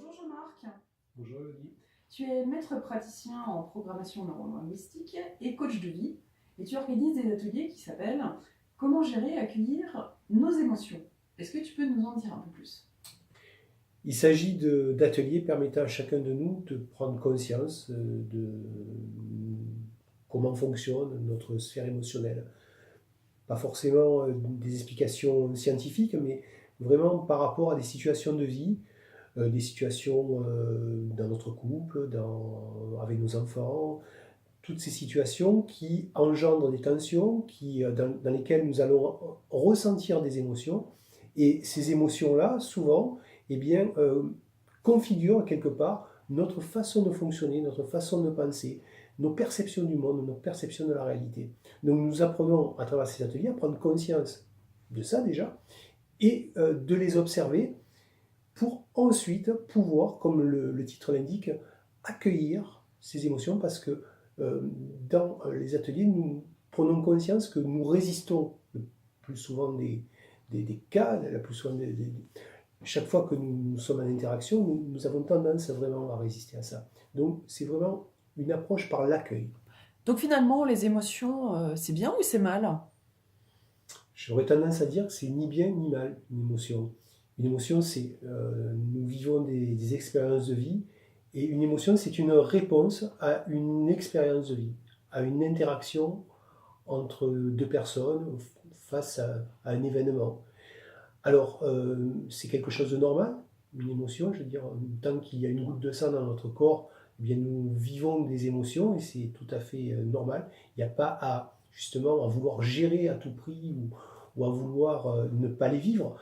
Bonjour Jean-Marc, Bonjour Elodie. tu es maître praticien en programmation neurolinguistique et coach de vie et tu organises des ateliers qui s'appellent Comment gérer et accueillir nos émotions. Est-ce que tu peux nous en dire un peu plus? Il s'agit d'ateliers permettant à chacun de nous de prendre conscience de comment fonctionne notre sphère émotionnelle. Pas forcément des explications scientifiques, mais vraiment par rapport à des situations de vie, des situations dans notre couple, avec nos enfants, toutes ces situations qui engendrent des tensions, dans lesquelles nous allons ressentir des émotions. Et ces émotions-là, souvent, eh bien, configurent quelque part notre façon de fonctionner, notre façon de penser, nos perceptions du monde, nos perceptions de la réalité. Donc nous apprenons à travers ces ateliers à prendre conscience de ça déjà, et de les observer pour ensuite pouvoir, comme le titre l'indique, accueillir ces émotions parce que dans les ateliers, nous prenons conscience que nous résistons le plus souvent des cas, la plus souvent chaque fois que nous sommes en interaction, nous avons tendance vraiment à résister à ça. Donc c'est vraiment une approche par l'accueil. Donc finalement, les émotions, c'est bien ou c'est mal? J'aurais tendance à dire que c'est ni bien ni mal une émotion. Une émotion, c'est nous vivons des expériences de vie, et une émotion, c'est une réponse à une expérience de vie, à une interaction entre deux personnes face à un événement. Alors, c'est quelque chose de normal, une émotion, je veux dire, tant qu'il y a une goutte de sang dans notre corps, eh bien, nous vivons des émotions et c'est tout à fait normal. Il n'y a pas à, justement, à vouloir gérer à tout prix ou à vouloir ne pas les vivre,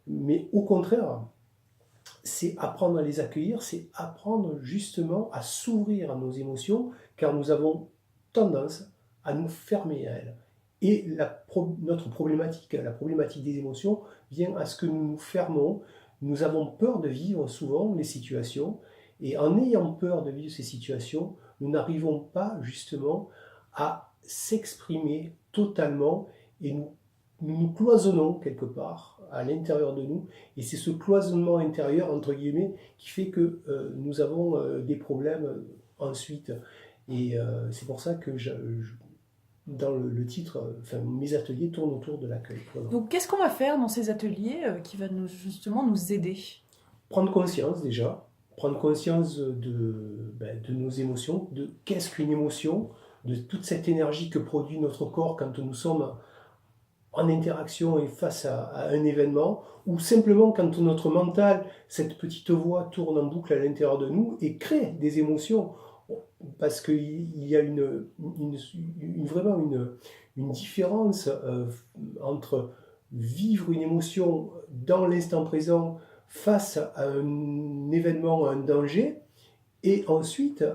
mais au contraire, c'est apprendre à les accueillir, c'est apprendre justement à s'ouvrir à nos émotions, car nous avons tendance à nous fermer à elles. Et notre problématique, la problématique des émotions, vient à ce que nous nous fermons. Nous avons peur de vivre souvent les situations, et en ayant peur de vivre ces situations, nous n'arrivons pas justement à s'exprimer totalement, et nous cloisonnons quelque part à l'intérieur de nous, et c'est ce cloisonnement intérieur, entre guillemets, qui fait que nous avons des problèmes ensuite. Et c'est pour ça que dans le titre, enfin, mes ateliers tournent autour de l'accueil. Voilà. Donc qu'est-ce qu'on va faire dans ces ateliers qui va justement nous aider? Prendre conscience déjà, prendre conscience de nos émotions, de qu'est-ce qu'une émotion, de toute cette énergie que produit notre corps quand nous sommes en interaction et face à un événement, ou simplement quand notre mental, cette petite voix tourne en boucle à l'intérieur de nous et crée des émotions, parce qu'il y a vraiment une différence entre vivre une émotion dans l'instant présent face à un événement, à un danger, et ensuite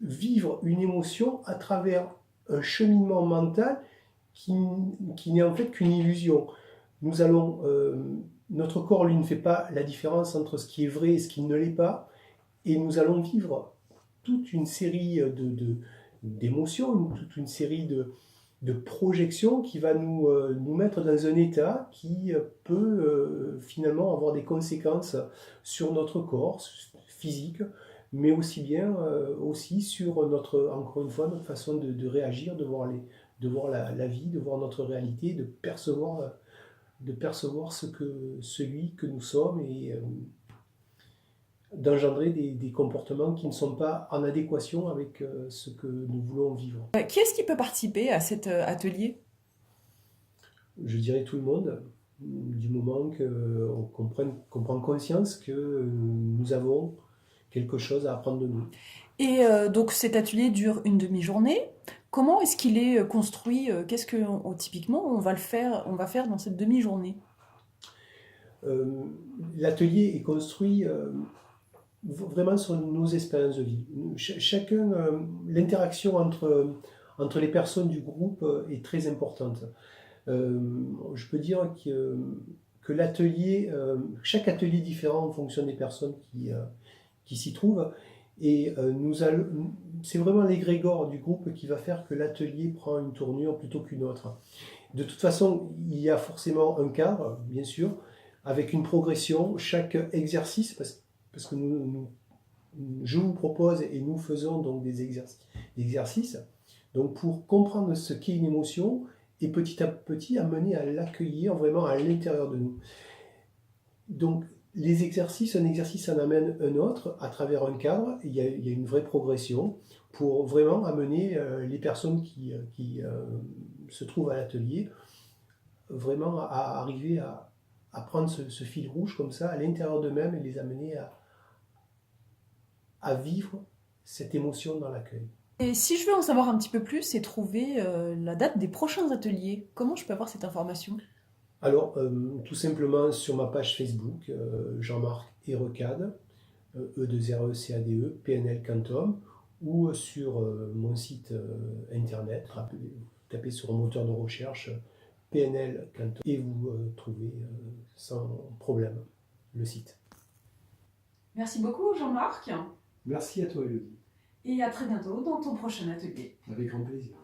vivre une émotion à travers un cheminement mental qui n'est en fait qu'une illusion. Nous allons, notre corps, lui, ne fait pas la différence entre ce qui est vrai et ce qui ne l'est pas, et nous allons vivre toute une série d'émotions, toute une série de projections qui va nous mettre dans un état qui peut finalement avoir des conséquences sur notre corps physique, mais aussi bien aussi sur encore une fois, notre façon de réagir, de voir la vie, de voir notre réalité, de percevoir celui que nous sommes, et d'engendrer des comportements qui ne sont pas en adéquation avec ce que nous voulons vivre. Qui est-ce qui peut participer à cet atelier? Je dirais tout le monde, du moment qu'on prend conscience que nous avons quelque chose à apprendre de nous. Et donc cet atelier dure une demi-journée. Comment est-ce qu'il est construit? Qu'est-ce que typiquement on va faire dans cette demi-journée? L'atelier est construit vraiment sur nos expériences de vie. Chacun, l'interaction entre les personnes du groupe est très importante. Je peux dire que l'atelier, chaque atelier est différent en fonction des personnes qui s'y trouvent, et c'est vraiment l'égrégore du groupe qui va faire que l'atelier prend une tournure plutôt qu'une autre. De toute façon, il y a forcément un cadre, bien sûr, avec une progression. Chaque exercice parce que je vous propose et nous faisons donc des exercices donc pour comprendre ce qu'est une émotion et petit à petit amener à l'accueillir vraiment à l'intérieur de nous. Donc les exercices, un exercice en amène un autre à travers un cadre, il y a une vraie progression pour vraiment amener les personnes qui se trouvent à l'atelier vraiment à arriver à prendre ce fil rouge comme ça à l'intérieur d'eux-mêmes et les amener à vivre cette émotion dans l'accueil. Et si je veux en savoir un petit peu plus et trouver la date des prochains ateliers, comment je peux avoir cette information? Alors, tout simplement sur ma page Facebook, Jean-Marc Erecade, E2RECADE, PNL Quantum, ou sur mon site internet, tapez sur un moteur de recherche PNL Quantum, et vous trouvez sans problème le site. Merci beaucoup Jean-Marc Merci à toi, Elodie. et à très bientôt dans ton prochain atelier. Avec grand plaisir.